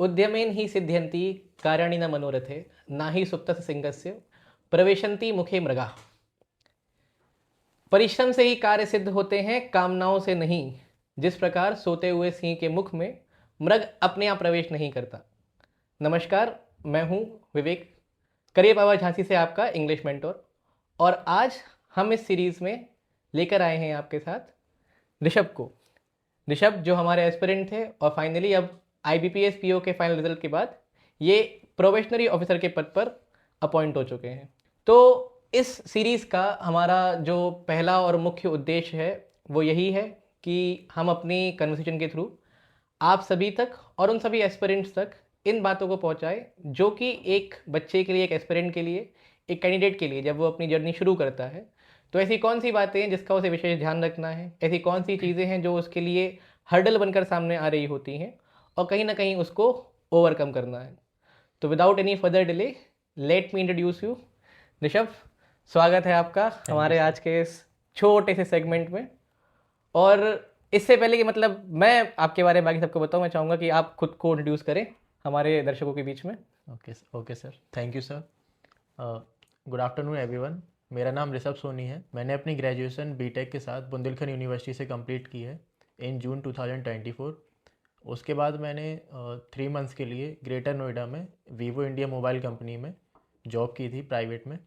उद्यमेन हि सिद्ध्यन्ति कार्याणि न मनोरथे ना ही सुप्तस्य सिंहस्य प्रवेशन्ति मुखे मृगाः। परिश्रम से ही कार्य सिद्ध होते हैं, कामनाओं से नहीं। जिस प्रकार सोते हुए सिंह के मुख में मृग अपने आप प्रवेश नहीं करता। नमस्कार, मैं हूं विवेक, करियर पावर झांसी से आपका इंग्लिश मेंटोर। और आज हम इस सीरीज़ में लेकर आए हैं आपके साथ ऋषभ को। ऋषभ जो हमारे एस्पिरेंट थे और फाइनली अब IBPS PO के फाइनल रिजल्ट के बाद ये प्रोबेशनरी ऑफिसर के पद पर अपॉइंट हो चुके हैं। तो इस सीरीज़ का हमारा जो पहला और मुख्य उद्देश्य है वो यही है कि हम अपनी कन्वर्सेशन के थ्रू आप सभी तक और उन सभी एस्पिरेंट्स तक इन बातों को पहुंचाए जो कि एक बच्चे के लिए, एक एस्पिरेंट के लिए, एक कैंडिडेट के लिए जब वो अपनी जर्नी शुरू करता है तो ऐसी कौन सी बातें हैं जिसका उसे विशेष ध्यान रखना है, ऐसी कौन सी चीज़ें हैं जो उसके लिए हर्डल बनकर सामने आ रही होती हैं और कहीं ना कहीं उसको ओवरकम करना है। तो without any further delay let me introduce you Rishabh. स्वागत है आपका हमारे आज के इस छोटे से सेगमेंट में। और इससे पहले कि मतलब मैं आपके बारे में बाकी सबको बताऊं, मैं चाहूँगा कि आप खुद को इंट्रोड्यूस करें हमारे दर्शकों के बीच में। Okay sir, thank you sir. Good afternoon everyone. मेरा नाम ऋषभ सोनी है। मैंने अपनी ग्रेजुएशन बीटेक के साथ बुंदेलखंड यूनिवर्सिटी से कंप्लीट की है इन जून 2024। उसके बाद मैंने 3 मंथ्स के लिए ग्रेटर नोएडा में वीवो इंडिया मोबाइल कंपनी में जॉब की थी प्राइवेट में।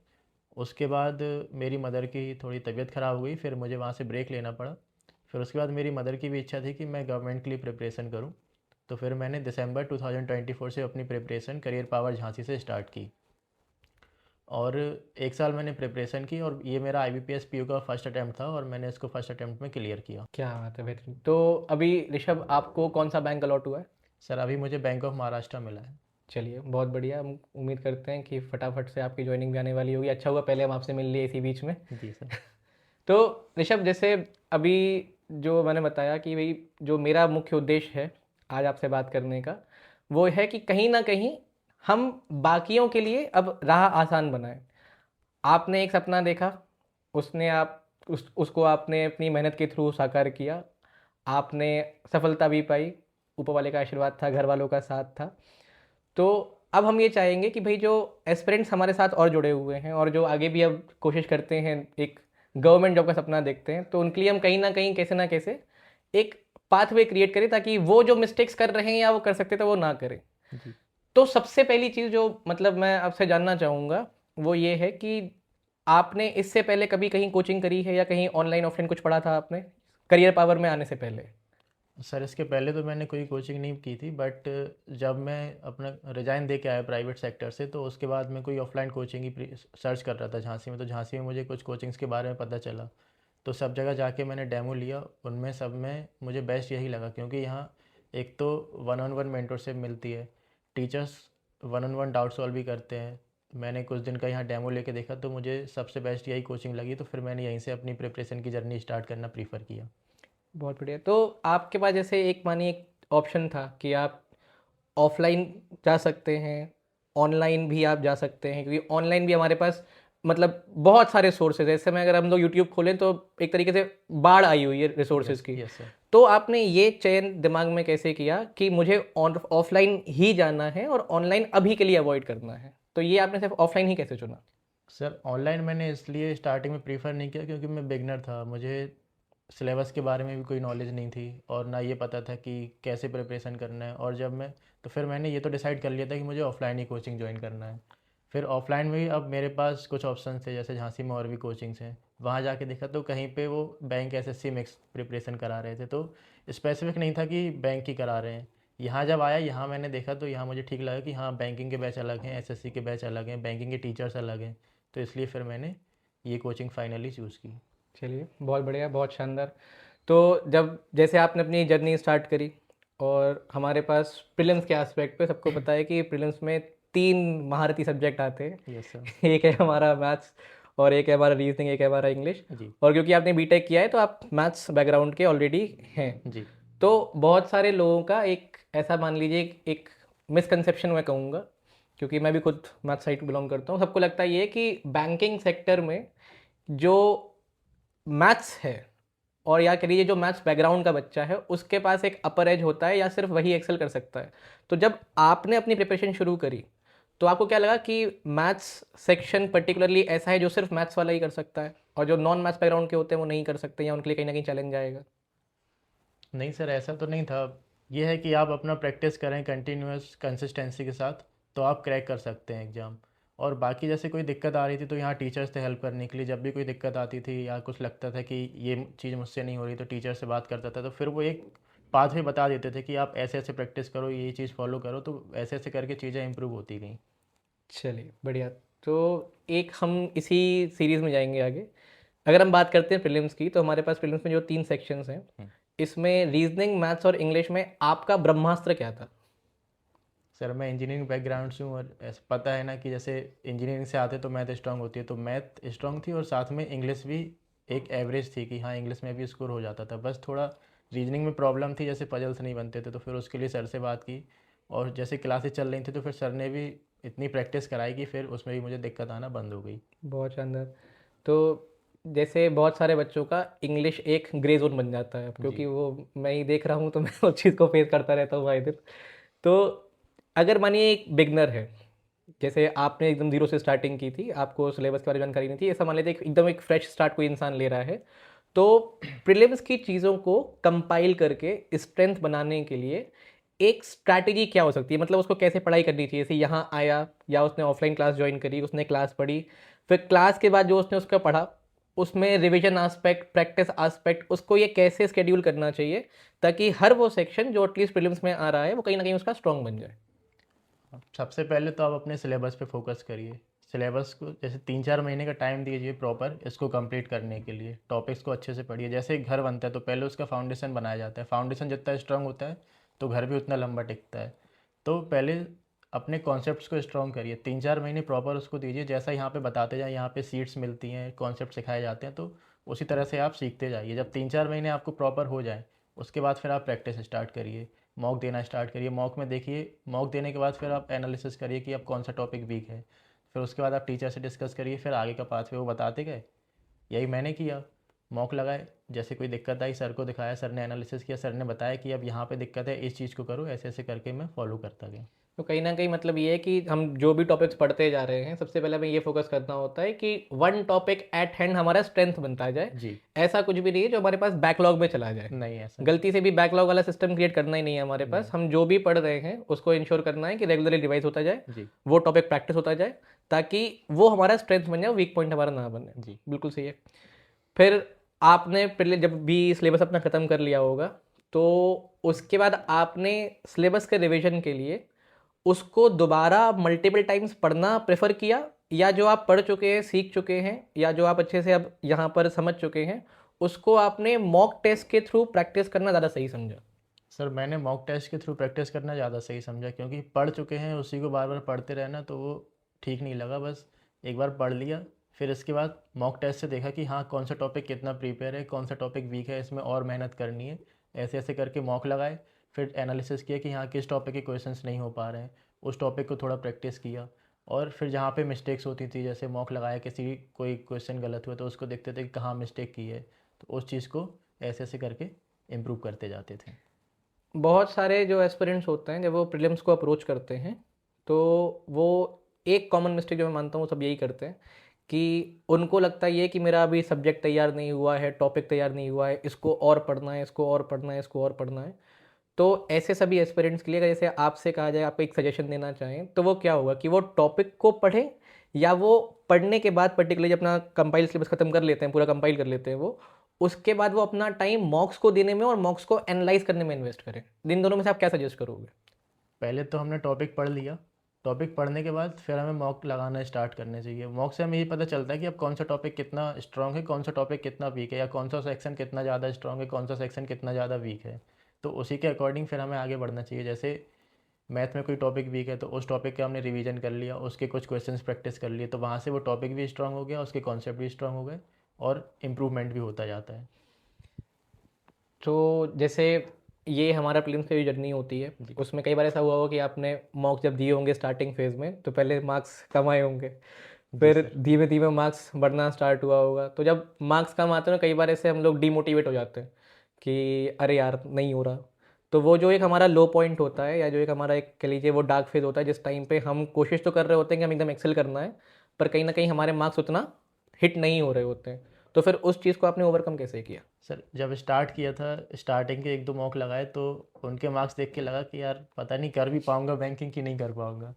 उसके बाद मेरी मदर की थोड़ी तबीयत ख़राब हुई, फिर मुझे वहाँ से ब्रेक लेना पड़ा। फिर उसके बाद मेरी मदर की भी इच्छा थी कि मैं गवर्नमेंट के लिए प्रिपरेशन करूँ, तो फिर मैंने दिसंबर 2024 से अपनी प्रिपरेशन करियर पावर झांसी से स्टार्ट की और 1 साल मैंने प्रिपरेशन की और ये मेरा IBPS PO का फर्स्ट अटैम्प्ट था और मैंने इसको फर्स्ट अटैम्प्ट में क्लियर किया। क्या बात है, बेहतरीन। तो अभी ऋषभ आपको कौन सा बैंक अलॉट हुआ है? सर अभी मुझे बैंक ऑफ महाराष्ट्र मिला है। चलिए, बहुत बढ़िया। हम उम्मीद करते हैं कि फटाफट से आपकी ज्वाइनिंग भी आने वाली होगी। अच्छा हुआ पहले हम आपसे मिल लिए इसी बीच में। जी सर। तो ऋषभ, जैसे अभी जो मैंने बताया कि भाई जो मेरा मुख्य उद्देश्य है आज आपसे बात करने का वो है कि कहीं ना कहीं हम बाकियों के लिए अब राह आसान बनाएं। आपने एक सपना देखा, उसने आप उसको आपने अपनी मेहनत के थ्रू साकार किया, आपने सफलता भी पाई, ऊपर वाले का आशीर्वाद था, घर वालों का साथ था। तो अब हम ये चाहेंगे कि भाई जो एस्पिरेंट्स हमारे साथ और जुड़े हुए हैं और जो आगे भी अब कोशिश करते हैं, एक गवर्नमेंट जॉब का सपना देखते हैं, तो उनके लिए हम कहीं ना कैसे एक पाथवे क्रिएट करें ताकि वो जो मिस्टेक्स कर रहे हैं या वो कर सकते थे वो ना करें। जी तो सबसे पहली चीज़ जो मतलब मैं आपसे जानना चाहूँगा वो ये है कि आपने इससे पहले कभी कहीं कोचिंग करी है या कहीं ऑनलाइन ऑफलाइन कुछ पढ़ा था आपने करियर पावर में आने से पहले? सर, इसके पहले तो मैंने कोई कोचिंग नहीं की थी, बट जब मैं अपना रिज़ाइन दे के आया प्राइवेट सेक्टर से तो उसके बाद मैं कोई ऑफलाइन कोचिंग ही सर्च कर रहा था झांसी में। तो झांसी में मुझे कुछ कोचिंग्स के बारे में पता चला, तो सब जगह जाके मैंने डेमो लिया। उनमें सब में मुझे बेस्ट यही लगा क्योंकि यहाँ एक तो 1-on-1 मेंटरशिप मिलती है, टीचर्स 1-on-1 डाउट सॉल्व भी करते हैं। मैंने कुछ दिन का यहाँ डेमो लेके देखा तो मुझे सबसे बेस्ट यही कोचिंग लगी, तो फिर मैंने यहीं से अपनी प्रिपरेशन की जर्नी स्टार्ट करना प्रीफर किया। बहुत बढ़िया। तो आपके पास जैसे एक मानिए एक ऑप्शन था कि आप ऑफलाइन जा सकते हैं, ऑनलाइन भी आप जा सकते हैं, क्योंकि ऑनलाइन भी हमारे पास मतलब बहुत सारे सोर्सेज है। इस समय अगर हम लोग यूट्यूब खोलें तो एक तरीके से बाढ़ आई हुई है रिसोर्सेज की। Yes sir. तो आपने ये चयन दिमाग में कैसे किया कि मुझे ऑफलाइन ही जाना है और ऑनलाइन अभी के लिए अवॉइड करना है? तो ये आपने सिर्फ ऑफलाइन ही कैसे चुना? सर ऑनलाइन मैंने इसलिए स्टार्टिंग में प्रीफर नहीं किया क्योंकि मैं बिगनर था, मुझे सिलेबस के बारे में भी कोई नॉलेज नहीं थी और ना ये पता था कि कैसे प्रिपरेशन करना है। और जब मैं तो फिर मैंने ये तो डिसाइड कर लिया था कि मुझे ऑफलाइन ही कोचिंग ज्वाइन करना है। फिर ऑफलाइन में भी अब मेरे पास कुछ ऑप्शन थे, जैसे झांसी में और भी कोचिंग्स हैं। वहाँ जाके देखा तो कहीं पे वो बैंक SSC मिक्स प्रिपरेशन करा रहे थे, तो स्पेसिफिक नहीं था कि बैंक ही करा रहे हैं। यहाँ जब आया, यहाँ मैंने देखा तो यहाँ मुझे ठीक लगा कि हाँ, बैंकिंग के बैच अलग हैं, SSC के बैच अलग हैं, बैंकिंग के टीचर्स अलग हैं। तो इसलिए फिर मैंने ये कोचिंग फाइनली चूज़ की। चलिए, बहुत बढ़िया, बहुत शानदार। तो जब जैसे आपने अपनी जर्नी स्टार्ट करी और हमारे पास प्रीलिम्स के एस्पेक्ट पे सबको पता है कि प्रीलिम्स में 3 महारथी सब्जेक्ट आते हैं। Yes sir. एक है हमारा मैथ्स और एक है हमारा रीजनिंग, एक है हमारा इंग्लिश। जी और क्योंकि आपने बीटेक किया है तो आप मैथ्स बैकग्राउंड के ऑलरेडी हैं। जी। तो बहुत सारे लोगों का एक ऐसा मान लीजिए एक मिसकंसेप्शन मैं कहूँगा, क्योंकि मैं भी खुद मैथ साइड बिलोंग करता हूँ। सबको लगता ये है कि बैंकिंग सेक्टर में जो मैथ्स है और या कह लीजिए जो मैथ्स बैकग्राउंड का बच्चा है उसके पास एक अपर एज होता है या सिर्फ वही एक्सेल कर सकता है। तो जब आपने अपनी प्रिपरेशन शुरू करी तो आपको क्या लगा कि मैथ्स सेक्शन पर्टिकुलरली ऐसा है जो सिर्फ मैथ्स वाला ही कर सकता है और जो नॉन मैथ्स बैकग्राउंड के होते हैं वो नहीं कर सकते या उनके लिए कहीं ना कहीं चैलेंज आएगा? नहीं सर, ऐसा तो नहीं था। ये है कि आप अपना प्रैक्टिस करें कंटिन्यूअस कंसिस्टेंसी के साथ, तो आप क्रैक कर सकते हैं एग्ज़ाम। और बाकी जैसे कोई दिक्कत आ रही थी तो यहाँ टीचर्स थे हेल्प करने के लिए। जब भी कोई दिक्कत आती थी या कुछ लगता था कि ये चीज़ मुझसे नहीं हो रही, तो टीचर से बात करता था, तो फिर वो एक पाथवे बता देते थे कि आप ऐसे ऐसे प्रैक्टिस करो, ये चीज़ फॉलो करो, तो ऐसे ऐसे करके चीज़ें इंप्रूव होती गई। चलिए बढ़िया। तो एक हम इसी सीरीज़ में जाएंगे आगे। अगर हम बात करते हैं प्रीलिम्स की तो हमारे पास प्रीलिम्स में जो 3 सेक्शंस हैं इसमें रीजनिंग, मैथ्स और इंग्लिश में आपका ब्रह्मास्त्र क्या था? सर मैं इंजीनियरिंग बैकग्राउंड से हूँ, और ऐसा पता है ना कि जैसे इंजीनियरिंग से आते तो मैथ स्ट्रांग होती है, तो मैथ स्ट्रांग थी और साथ में इंग्लिश भी एक एवरेज थी कि हाँ इंग्लिश में भी स्कोर हो जाता था। बस थोड़ा रीजनिंग में प्रॉब्लम थी, जैसे पजल्स नहीं बनते थे, तो फिर उसके लिए सर से बात की। और जैसे क्लासेस चल रही थी तो फिर सर ने भी इतनी प्रैक्टिस कराई कि फिर उसमें भी मुझे दिक्कत आना बंद हो गई। बहुत शानदार। तो जैसे बहुत सारे बच्चों का इंग्लिश एक ग्रे जोन बन जाता है, क्योंकि जी। वो मैं ही देख रहा हूँ तो मैं उस चीज़ को फेस करता रहता हूँ आए दिन। तो अगर मानिए एक बिगनर है, जैसे आपने एकदम जीरो से स्टार्टिंग की थी, आपको सिलेबस के बारे में जानकारी नहीं थी, ऐसा मान लेते हैं एकदम एक फ्रेश स्टार्ट कोई इंसान ले रहा है, तो प्रीलिम्स की चीज़ों को कंपाइल करके स्ट्रेंथ बनाने के लिए एक स्ट्रैटेजी क्या हो सकती है? मतलब उसको कैसे पढ़ाई करनी चाहिए? जैसे यहाँ आया या उसने ऑफलाइन क्लास ज्वाइन करी, उसने क्लास पढ़ी, फिर क्लास के बाद जो उसने उसका पढ़ा उसमें रिवीजन आस्पेक्ट, प्रैक्टिस आस्पेक्ट, उसको ये कैसे स्केड्यूल करना चाहिए ताकि हर वो सेक्शन जो एटलीस्ट प्रीलिम्स में आ रहा है वो कहीं ना कहीं उसका स्ट्रॉन्ग बन जाए? सबसे पहले तो आप अपने सिलेबस पे फोकस करिए। सिलेबस को जैसे 3-4 महीने का टाइम दीजिए प्रॉपर इसको कंप्लीट करने के लिए। टॉपिक्स को अच्छे से पढ़िए। जैसे एक घर बनता है तो पहले उसका फाउंडेशन बनाया जाता है। फाउंडेशन जितना स्ट्रांग होता है तो घर भी उतना लंबा टिकता है। तो पहले अपने कॉन्सेप्ट्स को स्ट्रॉन्ग करिए। 3-4 महीने प्रॉपर उसको दीजिए। जैसा यहाँ पे बताते जाए, यहाँ पे सीट्स मिलती हैं, कॉन्सेप्ट सिखाए जाते हैं, तो उसी तरह से आप सीखते जाइए। जब 3-4 महीने आपको प्रॉपर हो जाए, उसके बाद फिर आप प्रैक्टिस स्टार्ट करिए। मॉक देना स्टार्ट करिए। मॉक में देखिए, मॉक देने के बाद फिर आप एनालिसिस करिए कि अब कौन सा टॉपिक वीक है। फिर उसके बाद आप टीचर से डिस्कस करिए, फिर आगे का पाथवे वो बताते गए। यही मैंने किया। मॉक लगाए, जैसे कोई दिक्कत आई सर को दिखाया, सर ने एनालिसिस किया, सर ने बताया कि अब यहाँ पे दिक्कत है, इस चीज़ को करो, ऐसे ऐसे करके मैं फॉलो करता गया। तो कहीं ना कहीं मतलब ये है कि हम जो भी टॉपिक्स पढ़ते जा रहे हैं सबसे पहले हमें ये फोकस करना होता है कि वन टॉपिक एट हैंड हमारा स्ट्रेंथ बनता जाए। जी। ऐसा कुछ भी नहीं है जो हमारे पास बैकलॉग में चला जाए। नहीं, ऐसा नहीं। गलती से भी बैकलॉग वाला सिस्टम क्रिएट करना ही नहीं है हमारे पास। नहीं। हम जो भी पढ़ रहे हैं उसको इंश्योर करना है कि रेगुलरली रिवाइज होता जाए, जी। वो टॉपिक प्रैक्टिस होता जाए, ताकि वो हमारा स्ट्रेंथ बन जाए, वीक पॉइंट हमारा ना बने। जी। बिल्कुल सही है। फिर आपने पहले जब भी सिलेबस अपना ख़त्म कर लिया होगा तो उसके बाद आपने सिलेबस के रिवीजन के लिए उसको दोबारा मल्टीपल टाइम्स पढ़ना प्रेफर किया, या जो आप पढ़ चुके हैं, सीख चुके हैं, या जो आप अच्छे से अब यहाँ पर समझ चुके हैं उसको आपने मॉक टेस्ट के थ्रू प्रैक्टिस करना ज़्यादा सही समझा? सर मैंने मॉक टेस्ट के थ्रू प्रैक्टिस करना ज़्यादा सही समझा, क्योंकि पढ़ चुके हैं उसी को बार बार पढ़ते रहना तो वो ठीक नहीं लगा। बस एक बार पढ़ लिया, फिर इसके बाद मॉक टेस्ट से देखा कि हाँ कौन सा टॉपिक कितना प्रिपेयर है, कौन सा टॉपिक वीक है, इसमें और मेहनत करनी है। ऐसे ऐसे करके मॉक लगाए। फिर एनालिसिस किया कि हाँ किस टॉपिक के क्वेश्चंस नहीं हो पा रहे हैं, उस टॉपिक को थोड़ा प्रैक्टिस किया। और फिर जहाँ पे मिस्टेक्स होती थी, जैसे मॉक लगाया, किसी कोई क्वेश्चन गलत हुआ तो उसको देखते थे कि कहाँ मिस्टेक की है, तो उस चीज़ को ऐसे ऐसे करके इम्प्रूव करते जाते थे। बहुत सारे जो एस्पिरेंट्स होते हैं जब वो प्रीलिम्स को अप्रोच करते हैं तो वो एक कॉमन मिस्टेक जो मैं मानता हूँ सब यही करते हैं कि उनको लगता है ये कि मेरा अभी सब्जेक्ट तैयार नहीं हुआ है, टॉपिक तैयार नहीं हुआ है, इसको और पढ़ना है, इसको और पढ़ना है, इसको और पढ़ना है। तो ऐसे सभी एस्पिरेंट्स के लिए अगर जैसे आपसे कहा जाए, आपको एक सजेशन देना चाहें तो वो क्या होगा कि वो टॉपिक को पढ़ें, या वो पढ़ने के बाद पर्टिकुलरली अपना कंपाइल सिलेबस खत्म कर लेते हैं, पूरा कंपाइल कर लेते हैं वो, उसके बाद वो अपना टाइम मॉक्स को देने में और मॉक्स को एनालाइज करने में इन्वेस्ट करें? इन दोनों में से आप क्या सजेस्ट करोगे? पहले तो हमने टॉपिक पढ़ लिया। टॉपिक पढ़ने के बाद फिर हमें मॉक लगाना स्टार्ट करने चाहिए। मॉक से हमें ये पता चलता है कि अब कौन सा टॉपिक कितना स्ट्रांग है, कौन सा टॉपिक कितना वीक है, या कौन सा सेक्शन कितना ज़्यादा स्ट्रांग है, कौन सा सेक्शन कितना ज़्यादा वीक है। तो उसी के अकॉर्डिंग फिर हमें आगे बढ़ना चाहिए। जैसे मैथ में कोई टॉपिक वीक है तो उस टॉपिक का हमने रिवीजन कर लिया, उसके कुछ क्वेश्चंस प्रैक्टिस कर लिए, तो वहाँ से वो टॉपिक भी स्ट्रांग हो गया, उसके कॉन्सेप्ट भी स्ट्रांग हो गए, और इम्प्रूवमेंट भी होता जाता है। तो जैसे ये हमारा प्रीलिम्स की जो जर्नी होती है जी। उसमें कई बार ऐसा हुआ होगा कि आपने मॉक जब दिए होंगे स्टार्टिंग फेज़ में तो पहले मार्क्स कम आए होंगे, फिर सर। धीमे धीमे मार्क्स बढ़ना स्टार्ट हुआ होगा। तो जब मार्क्स कम आते हैं ना, कई बार ऐसे हम लोग डीमोटिवेट हो जाते हैं कि अरे यार नहीं हो रहा। तो वो जो एक हमारा लो पॉइंट होता है, या जो एक हमारा एक कह लीजिए वो डार्क फेज होता है, जिस टाइम पे हम कोशिश तो कर रहे होते हैं कि हम एकदम एक्सेल करना है, पर कहीं ना कहीं हमारे मार्क्स उतना हिट नहीं हो रहे होते हैं। तो फिर उस चीज़ को आपने ओवरकम कैसे किया? सर जब स्टार्ट किया था, स्टार्टिंग के 1-2 मॉक लगाए तो उनके मार्क्स देख के लगा कि यार पता नहीं कर भी पाऊँगा बैंकिंग कि नहीं कर पाऊँगा।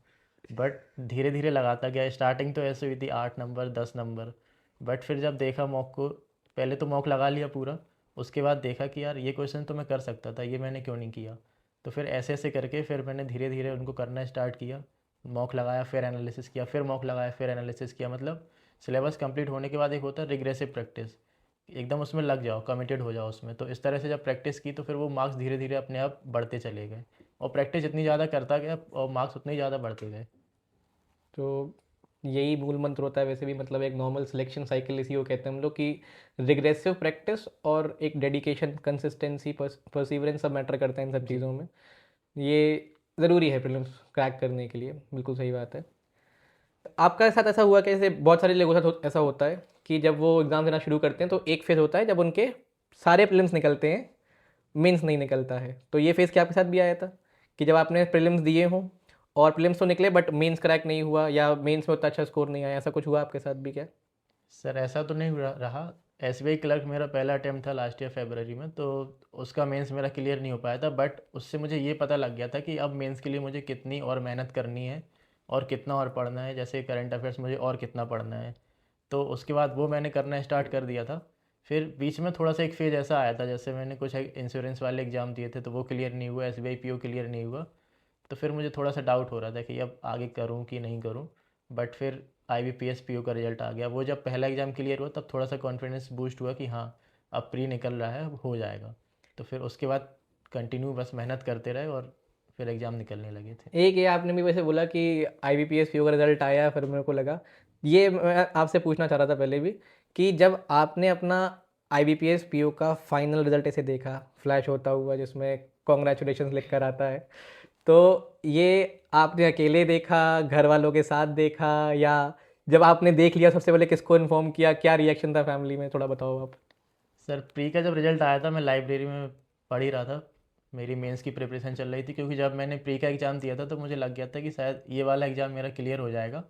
बट धीरे धीरे लगाता गया। स्टार्टिंग तो ऐसे हुई थी 8 नंबर 10 नंबर। बट फिर जब देखा मॉक को, पहले तो मॉक लगा लिया पूरा, उसके बाद देखा कि यार ये क्वेश्चन तो मैं कर सकता था, ये मैंने क्यों नहीं किया। तो फिर ऐसे ऐसे करके फिर मैंने धीरे धीरे उनको करना स्टार्ट किया। मॉक लगाया, फिर एनालिसिस किया, फिर मॉक लगाया, फिर एनालिसिस किया। मतलब सिलेबस कंप्लीट होने के बाद एक होता है रिग्रेसिव प्रैक्टिस, एकदम उसमें लग जाओ, कमिटेड हो जाओ उसमें। तो इस तरह से जब प्रैक्टिस की तो फिर वो मार्क्स धीरे धीरे अपने आप बढ़ते चले गए, और प्रैक्टिस जितनी ज़्यादा करता गया और मार्क्स उतने ही ज़्यादा बढ़ते गए। तो यही मूल मंत्र होता है वैसे भी, मतलब एक नॉर्मल सिलेक्शन साइकिल इसी को कहते हैं हम लोग कि रिग्रेसिव प्रैक्टिस और एक डेडिकेशन, कंसिस्टेंसी, परसिवरेंस सब मैटर करता है इन सब जी। चीज़ों में। ये ज़रूरी है प्रीलिम्स क्रैक करने के लिए, बिल्कुल सही बात है। आपका साथ ऐसा हुआ कि जैसे बहुत सारे लोगों के साथ ऐसा होता है कि जब वो एग्ज़ाम देना शुरू करते हैं तो एक फेज़ होता है जब उनके सारे प्रीलिम्स निकलते हैं, मेंस नहीं निकलता है। तो ये फेज़ क्या आपके साथ भी आया था कि जब आपने प्रीलिम्स दिए हों और प्रीलिम्स तो निकले बट मेंस क्रैक नहीं हुआ, या मेंस में उतना अच्छा स्कोर नहीं आया, ऐसा कुछ हुआ आपके साथ भी क्या? सर ऐसा तो नहीं रहा। एसबीआई क्लर्क मेरा पहला अटैम्प्ट था लास्ट ईयर फरवरी में, तो उसका मेंस मेरा क्लियर नहीं हो पाया था। बट उससे मुझे ये पता लग गया था कि अब मेंस के लिए मुझे कितनी और मेहनत करनी है और कितना और पढ़ना है। जैसे करंट अफेयर्स मुझे और कितना पढ़ना है, तो उसके बाद वो मैंने करना स्टार्ट कर दिया था। फिर बीच में थोड़ा सा एक फेज ऐसा आया था, जैसे मैंने कुछ इंश्योरेंस वाले एग्ज़ाम दिए थे तो वो क्लियर नहीं हुआ, एसबीआई पीओ क्लियर नहीं हुआ। तो फिर मुझे थोड़ा सा डाउट हो रहा था कि अब आगे करूँ कि नहीं करूँ। बट फिर IBPS पीओ का रिजल्ट आ गया। वो जब पहला एग्ज़ाम क्लियर हुआ तब थोड़ा सा कॉन्फिडेंस बूस्ट हुआ कि हाँ, अब प्री निकल रहा है, अब हो जाएगा। तो फिर उसके बाद कंटिन्यू बस मेहनत करते रहे और फिर एग्ज़ाम निकलने लगे थे। एक ये आपने भी वैसे बोला कि IBPS पीओ का रिजल्ट आया, फिर मेरे को लगा, ये मैं आपसे पूछना चाह रहा था पहले भी, कि जब आपने अपना IBPS पीओ का फाइनल रिजल्ट ऐसे देखा फ्लैश होता हुआ जिसमें कॉन्ग्रेचुलेशन लिख कर आता है, तो ये आपने अकेले देखा, घर वालों के साथ देखा, या जब आपने देख लिया सबसे पहले किसको इन्फॉर्म किया, क्या रिएक्शन था फैमिली में, थोड़ा बताओ आप। सर प्री का जब रिजल्ट आया था मैं लाइब्रेरी में पढ़ ही रहा था। मेरी मेंस की प्रिपरेशन चल रही थी, क्योंकि जब मैंने प्री का एग्ज़ाम दिया था तो मुझे लग गया था कि शायद ये वाला एग्ज़ाम मेरा क्लियर हो जाएगा।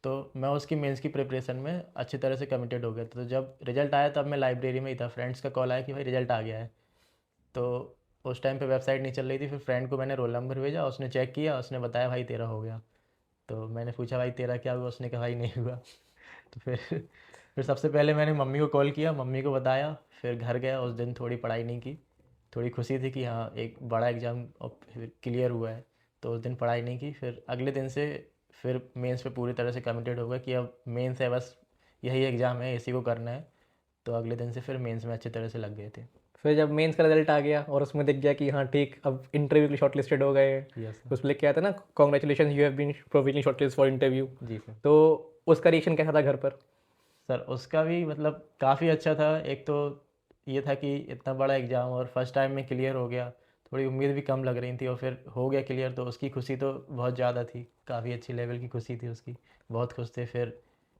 तो मैं उसकी मेंस की प्रिपरेशन में अच्छी तरह से कमिटेड हो गया था। तो जब रिजल्ट आया तब मैं लाइब्रेरी में ही था, फ्रेंड्स का कॉल आया कि भाई रिजल्ट आ गया है। तो उस टाइम पे वेबसाइट नहीं चल रही थी। फिर फ्रेंड को मैंने रोल नंबर भेजा, उसने चेक किया, उसने बताया भाई तेरा हो गया। तो मैंने पूछा भाई तेरा क्या हुआ, उसने कहा भाई नहीं हुआ। तो फिर सबसे पहले मैंने मम्मी को कॉल किया, मम्मी को बताया, फिर घर गया। उस दिन थोड़ी पढ़ाई नहीं की। थोड़ी खुशी थी कि हाँ एक बड़ा एग्ज़ाम फिर क्लियर हुआ है। तो उस दिन पढ़ाई नहीं की। फिर अगले दिन से फिर मेंस पे पूरी तरह से कमिटेड हो गया कि अब मेंस है, बस यही एग्ज़ाम है, इसी को करना है। तो अगले दिन से फिर मेंस में अच्छी तरह से लग गए थे। फिर जब मेंस का रिजल्ट आ गया और उसमें दिख गया कि हाँ ठीक, अब इंटरव्यू के लिए शॉर्ट लिस्टेड हो गए हैं, यस सर। उसमें लिख के आता ना, congratulation you have been provisionally shortlist for interview. जी सर। तो उसका रिएक्शन कैसा था घर पर? सर उसका भी मतलब काफ़ी अच्छा था। एक तो ये था कि इतना बड़ा एग्ज़ाम और फर्स्ट टाइम में क्लियर हो गया। थोड़ी उम्मीद भी कम लग रही थी और फिर हो गया क्लियर, तो उसकी खुशी तो बहुत ज़्यादा थी। काफ़ी अच्छी लेवल की खुशी थी उसकी। बहुत खुश थे। फिर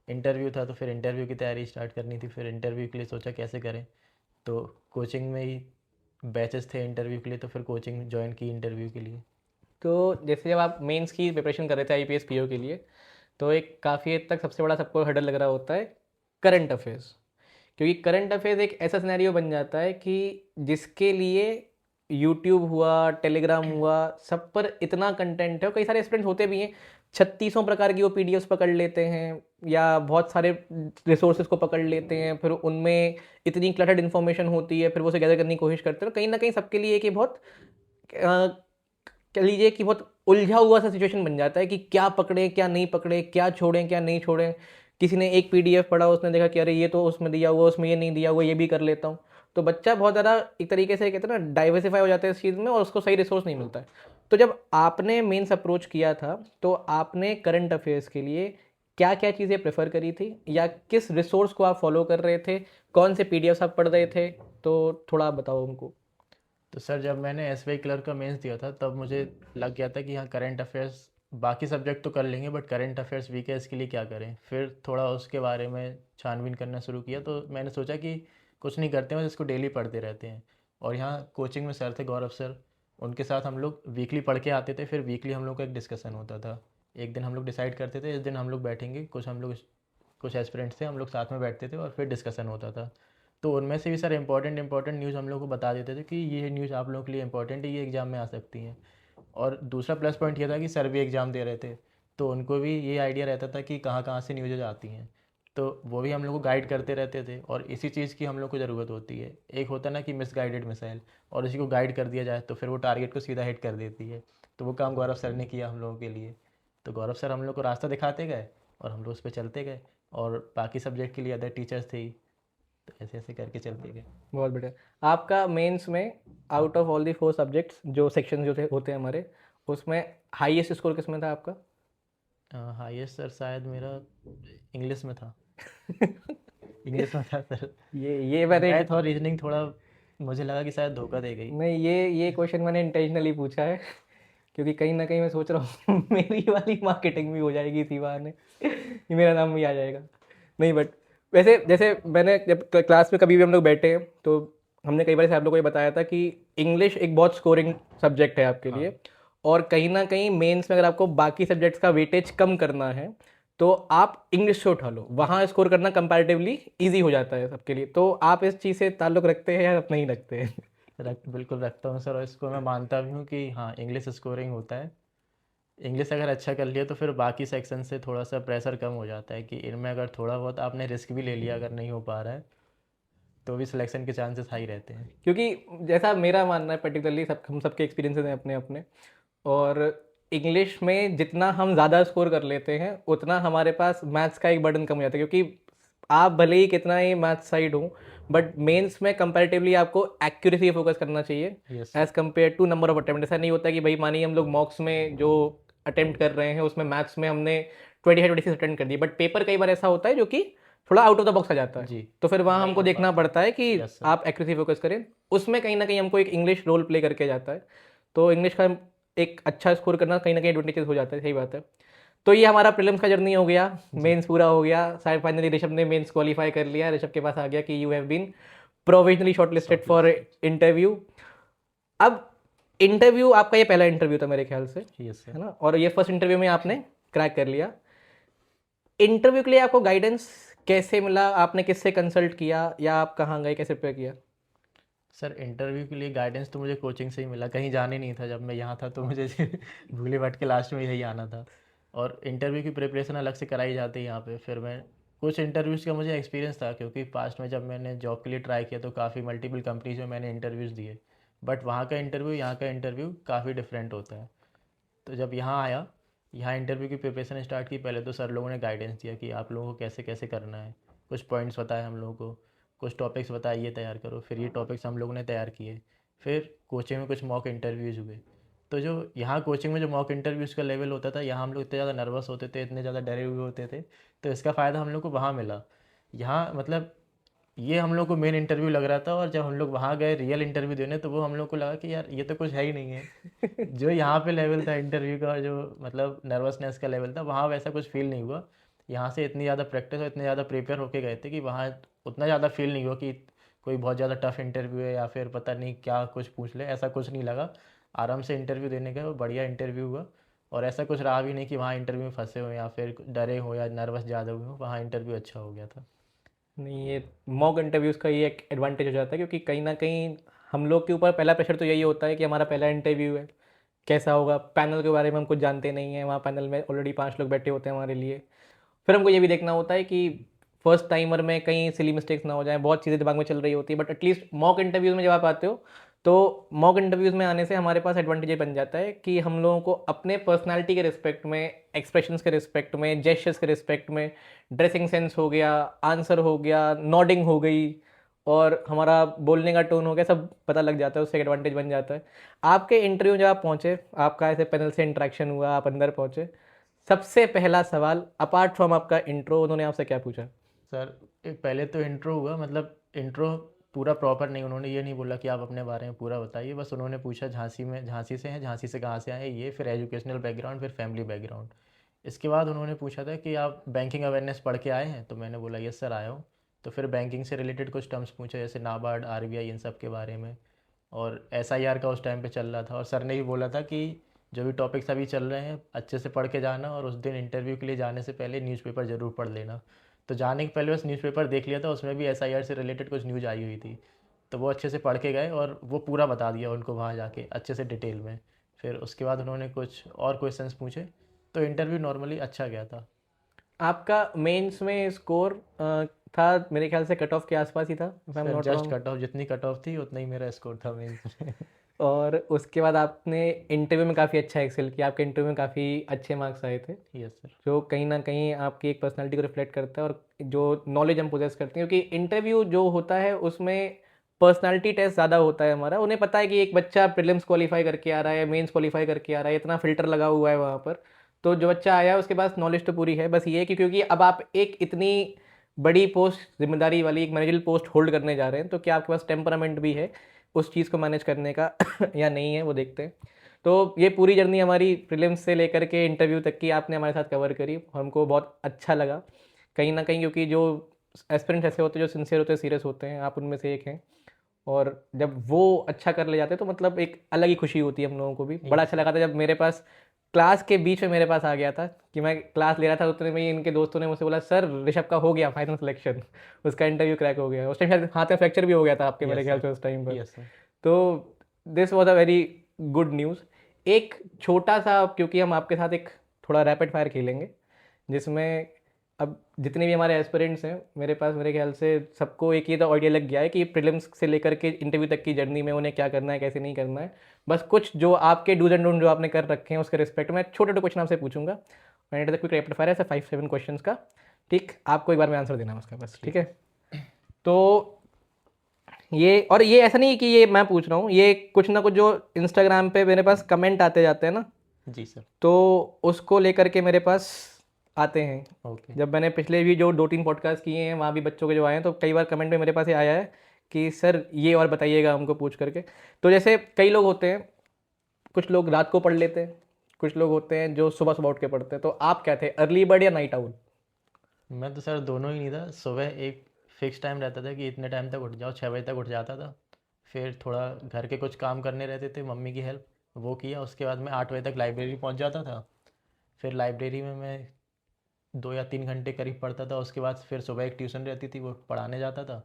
इंटरव्यू था तो फिर इंटरव्यू की तैयारी स्टार्ट करनी थी। फिर इंटरव्यू के लिए सोचा कैसे करें, तो कोचिंग में ही बैचेस थे इंटरव्यू के लिए, तो फिर कोचिंग ज्वाइन की इंटरव्यू के लिए। तो जैसे जब आप मेंस की प्रिपरेशन कर रहे थे IPS पीओ के लिए, तो एक काफ़ी हद तक सबसे बड़ा सबको हर्डल लग रहा होता है करंट अफेयर्स। क्योंकि करंट अफेयर्स एक ऐसा सिनेरियो बन जाता है कि जिसके लिए यूट्यूब हुआ, टेलीग्राम हुआ, सब पर इतना कंटेंट है, और कई सारे स्टूडेंट्स होते भी हैं 3600 प्रकार की वो PDFs पकड़ लेते हैं, या बहुत सारे रिसोर्सेज को पकड़ लेते हैं, फिर उनमें इतनी क्लटर्ड इन्फॉर्मेशन होती है, फिर वो उसे गैदर करने की कोशिश करते हैं। तो कहीं ना कहीं सबके लिए एक ये बहुत कह लीजिए कि बहुत उलझा हुआ सा सिचुएशन बन जाता है कि क्या पकड़े क्या नहीं पकड़े, क्या छोड़ें क्या नहीं छोड़ें। किसी ने एक PDF पढ़ा, उसने देखा कि अरे ये तो उसमें दिया हुआ, उसमें ये नहीं दिया हुआ, ये भी कर लेता हूँ। तो बच्चा बहुत ज़्यादा एक तरीके से कहते हैं ना डाइवर्सिफाई हो जाता है इस चीज़ में, और उसको सही रिसोर्स नहीं मिलता है। तो जब आपने मेंस अप्रोच किया था तो आपने करंट अफेयर्स के लिए क्या क्या चीज़ें प्रेफर करी थी, या किस रिसोर्स को आप फॉलो कर रहे थे, कौन से PDFs आप पढ़ रहे थे, तो थोड़ा आप बताओ हमको। तो सर जब मैंने एसबीआई क्लर्क का मेंस दिया था तब मुझे लग गया था कि हाँ करंट अफेयर्स बाकी सब्जेक्ट तो कर लेंगे बट करंट अफेयर्स वीकेएस के लिए क्या करें। फिर थोड़ा उसके बारे में छानबीन करना शुरू किया तो मैंने सोचा कि कुछ नहीं करते हैं, इसको डेली पढ़ते रहते हैं। और यहाँ कोचिंग में सर थे गौरव सर, उनके साथ हम लोग वीकली पढ़ के आते थे। फिर वीकली हम लोग का एक डिस्कशन होता था। एक दिन हम लोग डिसाइड करते थे इस दिन हम लोग बैठेंगे, कुछ एस्पिरेंट्स थे, हम लोग साथ में बैठते थे और फिर डिस्कशन होता था। तो उनमें से भी सर इंपॉर्टेंट न्यूज़ हम लोग को बता देते थे कि ये न्यूज़ आप लोगों के लिए इंपॉर्टेंट है, ये एग्ज़ाम में आ सकती हैं। और दूसरा प्लस पॉइंट ये था कि सर भी एग्ज़ाम दे रहे थे, तो उनको भी ये आइडिया रहता था कि कहाँ कहाँ से न्यूज़ आती हैं। तो वो भी हम लोग को गाइड करते रहते थे और इसी चीज़ की हम लोग को ज़रूरत होती है। एक होता है ना कि मिसगाइडेड मिसाइल, और इसी को गाइड कर दिया जाए तो फिर वो टारगेट को सीधा हिट कर देती है। तो वो काम गौरव सर ने किया हम लोगों के लिए। तो गौरव सर हम लोग को रास्ता दिखाते गए और हम लोग उस पर चलते गए। और बाकी सब्जेक्ट के लिए अदर टीचर्स थे ही, तो ऐसे ऐसे करके चलते गए। बहुत बढ़िया। आपका मेंस में out of all the 4 subjects जो सेक्शन जो थे होते हैं हमारे, उसमें हाईएस्ट स्कोर किस में था आपका? हाईएस्ट सर शायद मेरा इंग्लिश में था। इंग्लिश में था सर। ये मैंने मैथ और रीजनिंग थोड़ा मुझे लगा कि शायद धोखा दे गई। नहीं, ये क्वेश्चन मैंने इंटेंशनली पूछा है क्योंकि कहीं ना कहीं मैं सोच रहा हूँ मेरी वाली मार्केटिंग भी हो जाएगी इसी बहाने कि मेरा नाम भी आ जाएगा। नहीं, बट वैसे जैसे मैंने जब क्लास में कभी भी हम लोग बैठे हैं तो हमने कई बार से आप लोगों को ये बताया था कि इंग्लिश एक बहुत स्कोरिंग सब्जेक्ट है आपके हाँ लिए, और कहीं ना कहीं मेंस में अगर आपको बाकी सब्जेक्ट्स का वेटेज कम करना है तो आप इंग्लिश से उठा लो, वहाँ स्कोर करना कंपैरेटिवली ईजी हो जाता है सबके लिए। तो आप इस चीज़ से ताल्लुक़ रखते हैं या आप नहीं रखते हैं? बिल्कुल रखता हूँ सर, और इसको मैं मानता भी हूँ कि हाँ इंग्लिश स्कोरिंग होता है। इंग्लिश अगर अच्छा कर लिया तो फिर बाकी सेक्शन से थोड़ा सा प्रेशर कम हो जाता है कि इनमें अगर थोड़ा बहुत आपने रिस्क भी ले लिया, अगर नहीं हो पा रहा है तो भी सिलेक्शन के चांसेस हाई रहते हैं। क्योंकि जैसा मेरा मानना है पर्टिकुलरली, सब हम सबके एक्सपीरियंसेस हैं अपने अपने, और इंग्लिश में जितना हम ज़्यादा स्कोर कर लेते हैं उतना हमारे पास मैथ्स का एक बर्डन कम हो जाता है, क्योंकि आप भले ही कितना ही मैथ्स साइड हो बट मेंस में कंपैरेटिवली आपको एक्यूरेसी फोकस करना चाहिए yes as compare to number of attempt. ऐसा नहीं होता कि भाई मानिए हम लोग मॉक्स में जो अटेम्प्ट कर रहे हैं उसमें मैथ्स में हमने 25-26 अटेम्प्ट कर दिए, बट पेपर कई बार ऐसा होता है जो कि थोड़ा आउट ऑफ द बॉक्स आ जाता है, जी। तो फिर वहाँ नहीं हमको हो देखना पाता। पड़ता है कि यस सर। आप एक्यूरेसी फोकस करें। उसमें कहीं ना कहीं हमको एक इंग्लिश रोल प्ले करके जाता है, तो इंग्लिश का एक अच्छा स्कोर करना कहीं ना कहीं एडवांटेजेस हो जाता है। सही बात है। तो ये हमारा प्रीलिम्स का जर्नी हो गया, मेंस पूरा हो गया, शायद फाइनली ऋषभ ने मेंस क्वालिफाई कर लिया। ऋषभ के पास आ गया कि you have been provisionally shortlisted for interview. अब इंटरव्यू आपका ये पहला इंटरव्यू था मेरे ख्याल से, यस सर। है ना? और ये फर्स्ट इंटरव्यू में आपने क्रैक कर लिया। इंटरव्यू के लिए आपको गाइडेंस कैसे मिला? आपने किससे कंसल्ट किया या आप कहाँ गए, कैसे प्रिपेयर किया? सर इंटरव्यू के लिए गाइडेंस तो मुझे कोचिंग से ही मिला, कहीं जाने नहीं था। जब मैं यहाँ था तो मुझे भूले भट के लास्ट में यही आना था। और इंटरव्यू की प्रिपरेशन अलग से कराई जाती है यहाँ पे। फिर मैं कुछ इंटरव्यूज़ का मुझे एक्सपीरियंस था, क्योंकि पास्ट में जब मैंने जॉब के लिए ट्राई किया तो काफ़ी मल्टीपल कंपनीज में मैंने इंटरव्यूज़ दिए। बट वहाँ का इंटरव्यू यहाँ का इंटरव्यू काफ़ी डिफरेंट होता है। तो जब यहाँ आया, यहाँ इंटरव्यू की प्रिपरेशन स्टार्ट की, पहले तो सर लोगों ने गाइडेंस दिया कि आप लोगों को कैसे कैसे करना है। कुछ पॉइंट्स बताए हम लोगों को, कुछ टॉपिक्स बताए ये तैयार करो। फिर ये टॉपिक्स हम लोगों ने तैयार किए। फिर कोचिंग में कुछ मॉक इंटरव्यूज़ हुए। तो जो यहाँ कोचिंग में जो मॉक इंटरव्यूज़ का लेवल होता था, यहाँ हम लोग इतने ज़्यादा नर्वस होते थे, इतने ज़्यादा डरे हुए होते थे। तो इसका फ़ायदा हम लोग को वहाँ मिला। यहाँ मतलब ये हम लोग को मेन इंटरव्यू लग रहा था, और जब हम लोग वहाँ गए रियल इंटरव्यू देने तो वो हम लोग को लगा कि यार ये तो कुछ है ही नहीं है। जो यहाँ पे लेवल था इंटरव्यू का, जो मतलब नर्वसनेस का लेवल था, वहाँ वैसा कुछ फील नहीं हुआ। यहाँ से इतनी ज़्यादा प्रैक्टिस और इतने ज़्यादा प्रिपेयर होके गए थे कि वहाँ उतना ज़्यादा फील नहीं हुआ कि कोई बहुत ज़्यादा टफ इंटरव्यू है या फिर पता नहीं क्या कुछ पूछ ले, ऐसा कुछ नहीं लगा। आराम से इंटरव्यू देने गए, वो बढ़िया इंटरव्यू हुआ। और ऐसा कुछ रहा भी नहीं कि वहाँ इंटरव्यू में फंसे हो या फिर डरे हो या नर्वस ज़्यादा हुए हो। वहाँ इंटरव्यू अच्छा हो गया था। नहीं, ये मॉक इंटरव्यूज़ का ये एक एडवांटेज हो जाता है, क्योंकि कहीं ना कहीं हम लोग के ऊपर पहला प्रेशर तो यही होता है कि हमारा पहला इंटरव्यू है, कैसा होगा। पैनल के बारे में हम कुछ जानते नहीं हैं, वहाँ पैनल में ऑलरेडी 5 लोग बैठे होते हैं हमारे लिए। फिर हमको ये भी देखना होता है कि फर्स्ट टाइमर में कहीं सिली मिस्टेक्स ना हो जाए, बहुत चीज़ें दिमाग में चल रही होती है। बट एटलीस्ट मॉक इंटरव्यूज़ में जब आप आते हो तो मॉक इंटरव्यूज़ में आने से हमारे पास एडवांटेज ये बन जाता है कि हम लोगों को अपने पर्सनालिटी के रिस्पेक्ट में, एक्सप्रेशंस के रिस्पेक्ट में, जेस्चर्स के रिस्पेक्ट में, ड्रेसिंग सेंस हो गया, आंसर हो गया, नॉडिंग हो गई, और हमारा बोलने का टोन हो गया, सब पता लग जाता है। उससे एडवांटेज बन जाता है। आपके इंटरव्यू जब आप पहुँचे, आपका ऐसे पैनल से इंटरेक्शन हुआ, आप अंदर पहुँचे, सबसे पहला सवाल अपार्ट फ्रॉम आपका इंट्रो उन्होंने आपसे क्या पूछा? सर पहले तो इंट्रो हुआ, मतलब इंट्रो पूरा प्रॉपर नहीं, उन्होंने ये नहीं बोला कि आप अपने बारे में पूरा बताइए, बस उन्होंने पूछा झांसी से हैं, झांसी से कहाँ से आए, ये फिर एजुकेशनल बैकग्राउंड, फिर फैमिली बैकग्राउंड। इसके बाद उन्होंने पूछा था कि आप बैंकिंग अवेयरनेस पढ़ के आए हैं, तो मैंने बोला यस सर आया हूँ। तो फिर बैंकिंग से रिलेटेड कुछ टर्म्स पूछे, जैसे नाबार्ड, आरबीआई, इन सब के बारे में। और एसआईआर का उस टाइम पे चल रहा था, और सर ने भी बोला था कि जो भी टॉपिक्स अभी चल रहे हैं अच्छे से पढ़ के जाना, और उस दिन इंटरव्यू के लिए जाने से पहले न्यूज़पेपर ज़रूर पढ़ लेना। तो जाने के पहले बस न्यूज़पेपर देख लिया था, उसमें भी एसआईआर से रिलेटेड कुछ न्यूज़ आई हुई थी। तो वो अच्छे से पढ़ के गए, और वो पूरा बता दिया उनको वहाँ जाके अच्छे से डिटेल में। फिर उसके बाद उन्होंने कुछ और क्वेश्चंस पूछे, तो इंटरव्यू नॉर्मली अच्छा गया था। आपका मेंस में स्कोर था मेरे ख्याल से कट ऑफ के आसपास ही था, if I am sir not just wrong. Cut off, जितनी कट ऑफ थी उतना ही मेरा स्कोर था मेंस में। और उसके बाद आपने इंटरव्यू में काफ़ी अच्छा एक्सेल किया, आपके इंटरव्यू में काफ़ी अच्छे मार्क्स आए थे, यस सर। जो कहीं ना कहीं आपकी एक पर्सनालिटी को रिफ्लेक्ट करता है और जो नॉलेज हम पोजेस करते हैं, क्योंकि इंटरव्यू जो होता है उसमें पर्सनालिटी टेस्ट ज़्यादा होता है हमारा। उन्हें पता है कि एक बच्चा प्रीलिम्स क्वालिफाई करके आ रहा है, मेंस क्वालिफाई करके आ रहा है, इतना फिल्टर लगा हुआ है वहाँ पर। तो जो बच्चा आया है उसके पास नॉलेज तो पूरी है, बस ये है कि क्योंकि अब आप एक इतनी बड़ी पोस्ट, जिम्मेदारी वाली एक मैनेजरल पोस्ट होल्ड करने जा रहे हैं, तो क्या आपके पास टेम्परामेंट भी है उस चीज़ को मैनेज करने का या नहीं है, वो देखते हैं। तो ये पूरी जर्नी हमारी प्रीलिम्स से लेकर के इंटरव्यू तक की आपने हमारे साथ कवर करी, हमको बहुत अच्छा लगा कहीं ना कहीं, क्योंकि जो एस्पिरेंट्स ऐसे होते हैं जो सिंसियर होते हैं, सीरियस होते हैं, आप उनमें से एक हैं। और जब वो अच्छा कर ले जाते हैं तो मतलब एक अलग ही खुशी होती है हम लोगों को भी। बड़ा यस अच्छा सर। लगा था जब मेरे पास क्लास के बीच में मेरे पास आ गया था कि मैं क्लास ले रहा था, उतने में ही इनके दोस्तों ने मुझसे बोला सर ऋषभ का हो गया फाइनल सिलेक्शन, उसका इंटरव्यू क्रैक हो गया। उस टाइम शायद हाथ में फ्रैक्चर भी हो गया था आपके मेरे यस ख्याल सर। से उस टाइम पर। Yes sir. तो this was a very good news. एक छोटा सा, क्योंकि हम आपके साथ एक थोड़ा रैपिड फायर खेलेंगे, जिसमें अब जितने भी हमारे एस्पिरेंट्स हैं मेरे पास, मेरे ख्याल से सबको एक ही तो आइडिया लग गया है कि प्रीलिम्स से लेकर के इंटरव्यू तक की जर्नी में उन्हें क्या करना है, कैसे नहीं करना है। बस कुछ जो आपके डूज एंड डोंट जो आपने कर रखे हैं उसके रिस्पेक्ट में छोटे छोटे क्वेश्चन आपसे पूछूंगा। And it is quick rapid fire, ऐसा 5-7 क्वेश्चन का। ठीक, आपको एक बार में आंसर देना है उसका, बस ठीक ठीक है। है। तो ये, और ये ऐसा नहीं कि ये मैं पूछ रहा हूँ, ये कुछ ना कुछ जो इंस्टाग्राम पे मेरे पास कमेंट आते जाते हैं ना, जी सर। तो उसको लेकर के मेरे पास आते हैं। ओके। जब मैंने पिछले भी जो 2-3 पॉडकास्ट किए हैं वहाँ भी बच्चों के जो आए हैं, तो कई बार कमेंट में मेरे पास ये आया है कि सर ये और बताइएगा हमको पूछ करके। तो जैसे कई लोग होते हैं, कुछ लोग रात को पढ़ लेते हैं, कुछ लोग होते हैं जो सुबह सुबह उठ के पढ़ते हैं, तो आप क्या थे, अर्ली बर्ड या नाइट आउल? मैं तो सर दोनों ही नहीं था। सुबह एक फिक्स टाइम रहता था कि इतने टाइम तक उठ जाओ, 6 बजे तक उठ जाता था। फिर थोड़ा घर के कुछ काम करने रहते थे, मम्मी की हेल्प, वो किया। उसके बाद मैं 8 बजे तक लाइब्रेरी पहुंच जाता था। फिर लाइब्रेरी में मैं 2 या 3 घंटे करीब पढ़ता था। उसके बाद फिर सुबह एक ट्यूशन रहती थी, वो पढ़ाने जाता था।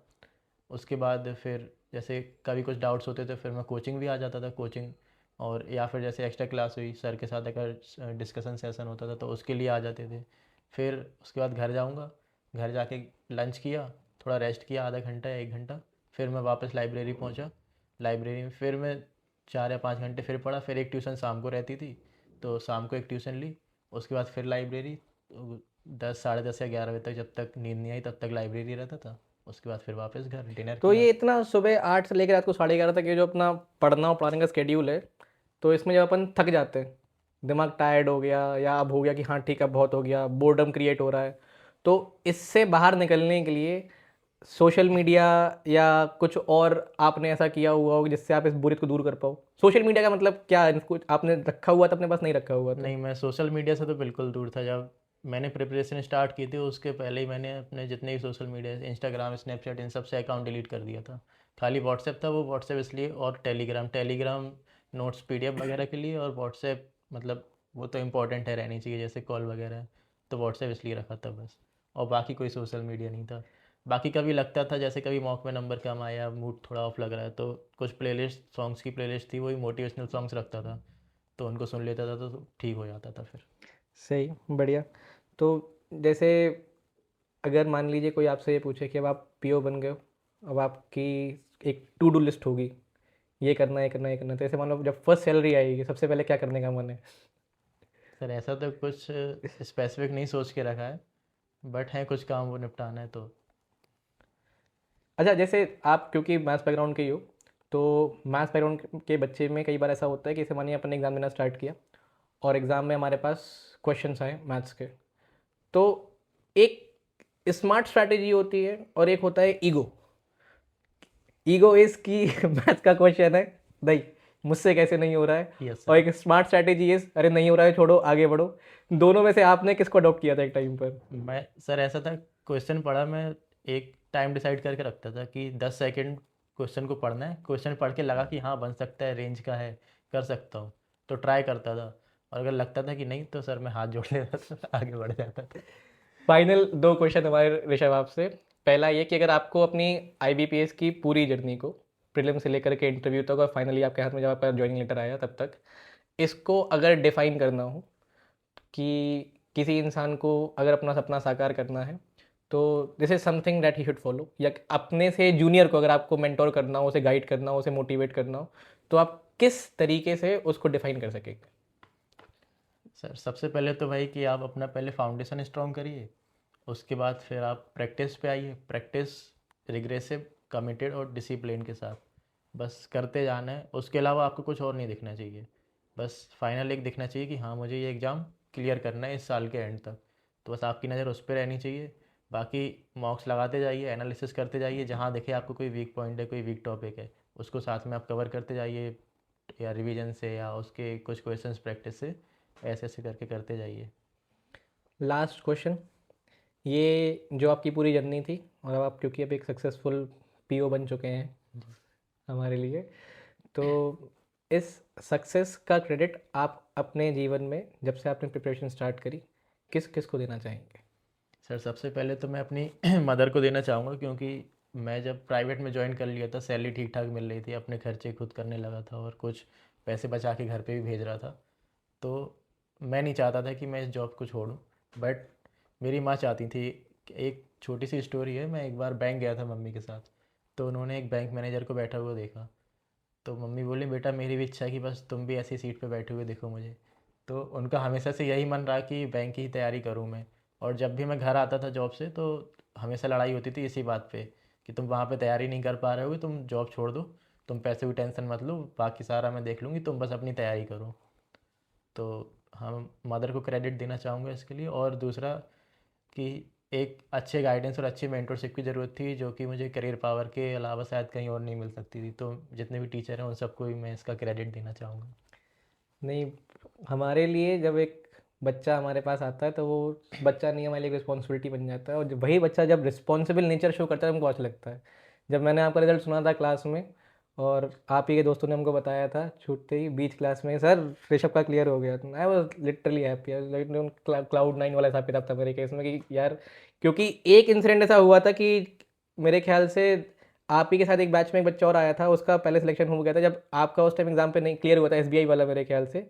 उसके बाद फिर जैसे कभी कुछ डाउट्स होते थे, फिर मैं कोचिंग भी आ जाता था, कोचिंग। और या फिर जैसे एक्स्ट्रा क्लास हुई, सर के साथ अगर डिस्कशन सेशन होता था तो उसके लिए आ जाते थे। फिर उसके बाद घर जाऊंगा, घर जाके लंच किया, थोड़ा रेस्ट किया, आधा घंटा या 1 घंटा। फिर मैं वापस लाइब्रेरी पहुंचा। लाइब्रेरी में फिर मैं 4 या 5 घंटे फिर पढ़ा। फिर एक ट्यूशन शाम को रहती थी, तो शाम को एक ट्यूशन ली। उसके बाद फिर लाइब्रेरी, तो 10, साढ़े 10 या 11 बजे तक, जब तक नींद नहीं आई तब तक लाइब्रेरी रहता था। उसके बाद फिर वापस घर, डिनर तो किया। ये इतना सुबह 8 से लेकर रात को 11:30 तक ये जो अपना पढ़ना और पढ़ाने का स्केड्यूल है, तो इसमें जब अपन थक जाते हैं, दिमाग टायर्ड हो गया या अब हो गया कि हाँ ठीक है बहुत हो गया, बोर्डम क्रिएट हो रहा है, तो इससे बाहर निकलने के लिए सोशल मीडिया या कुछ और आपने ऐसा किया हुआ हो जिससे आप इस बोरियत को दूर कर पाओ? सोशल मीडिया का मतलब क्या है, इसको आपने रखा हुआ था अपने पास, नहीं रखा हुआ था? नहीं, मैं सोशल मीडिया से तो बिल्कुल दूर था। जब मैंने प्रिपरेशन स्टार्ट की थी उसके पहले ही मैंने अपने जितने भी सोशल मीडिया, इंस्टाग्राम, स्नैपचैट, इन सब से अकाउंट डिलीट कर दिया था। खाली व्हाट्सएप था, वो व्हाट्सएप इसलिए, और टेलीग्राम, टेलीग्राम नोट्स पीडीएफ वगैरह के लिए, और व्हाट्सएप मतलब वो तो इम्पोर्टेंट है, रहनी चाहिए, जैसे कॉल वगैरह है। तो व्हाट्सएप इसलिए रखा था बस। और बाकी कोई सोशल मीडिया नहीं था। बाकी कभी लगता था, जैसे कभी मॉक में नंबर कम आया, मूड थोड़ा ऑफ लग रहा है, तो कुछ प्लेलिस्ट, सॉन्ग्स की प्लेलिस्ट थी, वही मोटिवेशनल सॉन्ग्स रखता था, तो उनको सुन लेता था तो ठीक हो जाता था फिर। सही, बढ़िया। तो जैसे अगर मान लीजिए कोई आपसे ये पूछे कि अब आप पीओ बन गए हो, अब आपकी एक टू डू लिस्ट होगी, ये करना है, ये करना है, ये करना है, तो ऐसे मान लो जब फर्स्ट सैलरी आएगी सबसे पहले क्या करने का मन है? सर ऐसा तो कुछ स्पेसिफिक नहीं सोच के रखा है, बट है कुछ काम वो निपटाना है तो। अच्छा, जैसे आप क्योंकि मैथ्स बैकग्राउंड के ही हो, तो मैथ्स बैकग्राउंड के बच्चे में कई बार ऐसा होता है कि जैसे मानिए अपन ने एग्ज़ाम देना स्टार्ट किया और एग्ज़ाम में हमारे पास क्वेश्चंस आए मैथ्स के, तो एक स्मार्ट स्ट्रैटेजी होती है और एक होता है ईगो। ईगो इज की मैथ का क्वेश्चन है, नहीं मुझसे कैसे नहीं हो रहा है, यस और सर। एक स्मार्ट स्ट्रैटेजी इज अरे नहीं हो रहा है छोड़ो आगे बढ़ो। दोनों में से आपने किसको अडॉप्ट किया था एक टाइम पर? मैं सर ऐसा था, क्वेश्चन पढ़ा, मैं एक टाइम डिसाइड करके रखता था कि 10 सेकंड क्वेश्चन को पढ़ना है। क्वेश्चन पढ़ के लगा कि हाँ बन सकता है, रेंज का है, कर सकता हूँ, तो ट्राई करता था। और अगर लगता था कि नहीं तो सर मैं हाथ जोड़ लेता था, आगे बढ़ जाता था। फाइनल दो क्वेश्चन हमारे ऋषभ आपसे। पहला ये कि अगर आपको अपनी आईबीपीएस की पूरी जर्नी को, प्रीलिम से लेकर के इंटरव्यू तक और फाइनली आपके हाथ में जब आपका ज्वाइनिंग लेटर आया तब तक, इसको अगर डिफाइन करना हो कि किसी इंसान को अगर अपना सपना साकार करना है तो this is something that he should follow, या अपने से जूनियर को अगर आपको मेंटोर करना हो, उसे गाइड करना हो, उसे मोटिवेट करना हो, तो आप किस तरीके से उसको डिफाइन कर सकेंगे? सर सबसे पहले तो भाई कि आप अपना पहले फाउंडेशन स्ट्रॉन्ग करिए, उसके बाद फिर आप प्रैक्टिस पे आइए। प्रैक्टिस रिग्रेसिव, कमिटेड और डिसिप्लिन के साथ बस करते जाना है। उसके अलावा आपको कुछ और नहीं दिखना चाहिए। बस फाइनल एक दिखना चाहिए कि हाँ मुझे ये एग्ज़ाम क्लियर करना है इस साल के एंड तक। तो बस आपकी नज़र उस पर रहनी चाहिए। बाकी मॉक्स लगाते जाइए, एनालिसिस करते जाइए, जहाँ देखे आपको कोई वीक पॉइंट है, कोई वीक टॉपिक है, उसको साथ में आप कवर करते जाइए, या रिवीजन से या उसके कुछ क्वेश्चंस प्रैक्टिस से, ऐसे ऐसे करके करते जाइए। लास्ट क्वेश्चन, ये जो आपकी पूरी जर्नी थी और अब आप क्योंकि अब एक सक्सेसफुल पीओ बन चुके हैं हमारे लिए, तो इस सक्सेस का क्रेडिट आप अपने जीवन में जब से आपने प्रिपरेशन स्टार्ट करी किस किस को देना चाहेंगे? सर सबसे पहले तो मैं अपनी मदर को देना चाहूँगा, क्योंकि मैं जब प्राइवेट में ज्वाइन कर लिया था सैलरी ठीक ठाक मिल रही थी, अपने खर्चे खुद करने लगा था और कुछ पैसे बचा के घर पे भी भेज रहा था। तो मैं नहीं चाहता था कि मैं इस जॉब को छोड़ूं, बट मेरी माँ चाहती थी। एक छोटी सी स्टोरी है, मैं एक बार बैंक गया था मम्मी के साथ, तो उन्होंने एक बैंक मैनेजर को बैठा हुआ देखा। तो मम्मी बोली बेटा मेरी भी इच्छा है कि बस तुम भी ऐसी सीट पे बैठे हुए देखो मुझे। तो उनका हमेशा से यही मन रहा कि बैंक की ही तैयारी करूँ मैं। और जब भी मैं घर आता था जॉब से तो हमेशा लड़ाई होती थी इसी बात पे कि तुम वहाँ पे तैयारी नहीं कर पा रहे हो, तुम जॉब छोड़ दो, तुम पैसे की टेंशन मत लो, बाकी सारा मैं देख लूँगी, तुम बस अपनी तैयारी करो। तो हम मदर को क्रेडिट देना चाहूँगा इसके लिए। और दूसरा कि एक अच्छे गाइडेंस और अच्छी मेंटरशिप की ज़रूरत थी, जो कि मुझे करियर पावर के अलावा शायद कहीं और नहीं मिल सकती थी। तो जितने भी टीचर हैं उन सबको भी मैं इसका क्रेडिट देना चाहूँगा। नहीं, हमारे लिए जब एक बच्चा हमारे पास आता है तो वो बच्चा नहीं हमारे लिए रिस्पॉन्सिबिलिटी बन जाता है, और जब वही बच्चा जब रिस्पॉन्सिबल नेचर शो करता है हमको अच्छा लगता है। जब मैंने आपका रिजल्ट सुना था क्लास में और आप ही के दोस्तों ने हमको बताया था छूटते ही बीच क्लास में, सर ऋषभ का क्लियर हो गया, I was literally happy. Cloud nine वाला हिसाब किताब था मेरे केस में कि यार, क्योंकि एक इंसिडेंट ऐसा हुआ था कि मेरे ख्याल से आप ही के साथ एक बैच में एक बच्चा और आया था, उसका पहले सिलेक्शन हो गया था जब आपका उस टाइम एग्जाम पे नहीं क्लियर हुआ था, एसबीआई वाला मेरे ख्याल से।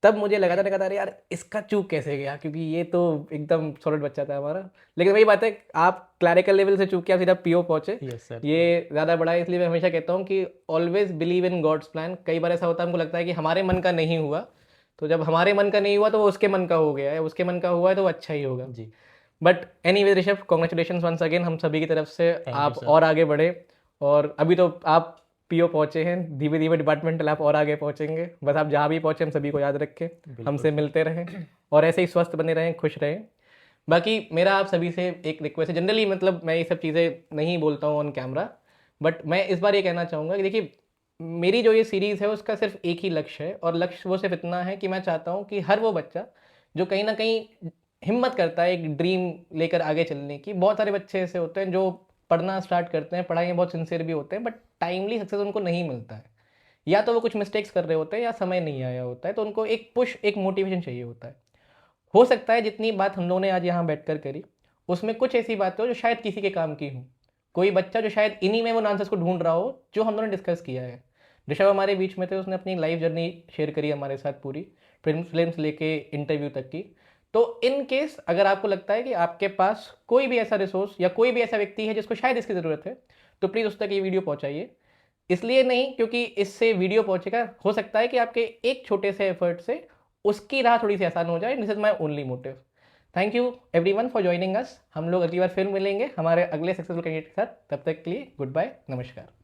तब मुझे लगा था, मैंने कहा था अरे यार इसका चूक कैसे गया, क्योंकि ये तो एकदम सॉलिड बच्चा था हमारा। लेकिन वही बात है, आप क्लैरिकल लेवल से चूक के आप सीधा पीओ पहुंचे, यस सर। ये ज़्यादा बड़ा है। इसलिए मैं हमेशा कहता हूँ कि always believe in God's plan. कई बार ऐसा होता है हमको लगता है कि हमारे मन का नहीं हुआ, तो जब हमारे मन का नहीं हुआ तो वो उसके मन का हो गया है, उसके मन का हुआ है तो वो अच्छा ही होगा। जी। But anyway Rishabh, congratulation once again हम सभी की तरफ से। थैंक यू आप सर। और आगे बढ़े, और अभी तो आप पीओ पहुंचे हैं, धीरे धीरे डिपार्टमेंटल आप और आगे पहुंचेंगे। बस आप जहाँ भी पहुंचे हम सभी को याद रखें, बिल्कुल हमसे सर। मिलते रहें और ऐसे ही स्वस्थ बने रहें, खुश रहें। बाकी मेरा आप सभी से एक रिक्वेस्ट है, जनरली मतलब मैं ये सब चीज़ें नहीं बोलता हूँ ऑन कैमरा, बट मैं इस बार ये कहना चाहूँगा कि देखिए, मेरी जो ये सीरीज़ है उसका सिर्फ एक ही लक्ष्य है, और लक्ष्य वो सिर्फ इतना है कि मैं चाहता हूँ कि हर वो बच्चा जो कहीं ना कहीं हिम्मत करता है एक ड्रीम लेकर आगे चलने की, बहुत सारे बच्चे ऐसे होते हैं जो पढ़ना स्टार्ट करते हैं, पढ़ाई में बहुत सिंसियर भी होते हैं, बट टाइमली सक्सेस उनको नहीं मिलता है, या तो वो कुछ मिस्टेक्स कर रहे होते हैं या समय नहीं आया होता है, तो उनको एक पुश, एक मोटिवेशन चाहिए होता है। हो सकता है जितनी बात हम लोगों ने आज यहाँ बैठकर करी उसमें कुछ ऐसी बातें हो जो शायद किसी के काम की हो, कोई बच्चा जो शायद इन्हीं में वो आंसर्स को ढूंढ रहा हो जो हम लोगों ने डिस्कस किया है। ऋषभ हमारे बीच में थे, उसने अपनी लाइफ जर्नी शेयर करी हमारे साथ पूरी, फिल्म्स लेके इंटरव्यू तक की। तो इन केस अगर आपको लगता है कि आपके पास कोई भी ऐसा रिसोर्स या कोई भी ऐसा व्यक्ति है जिसको शायद इसकी ज़रूरत है, तो प्लीज़ उस तक ये वीडियो पहुंचाइए। इसलिए नहीं क्योंकि इससे वीडियो पहुंचेगा, हो सकता है कि आपके एक छोटे से एफर्ट से उसकी राह थोड़ी सी आसान हो जाए। This is my only motive. Thank you everyone for joining us. हम लोग अगली बार फिर मिलेंगे हमारे अगले सक्सेसफुल कैंडिडेट के साथ। तब तक के लिए गुड बाय, नमस्कार।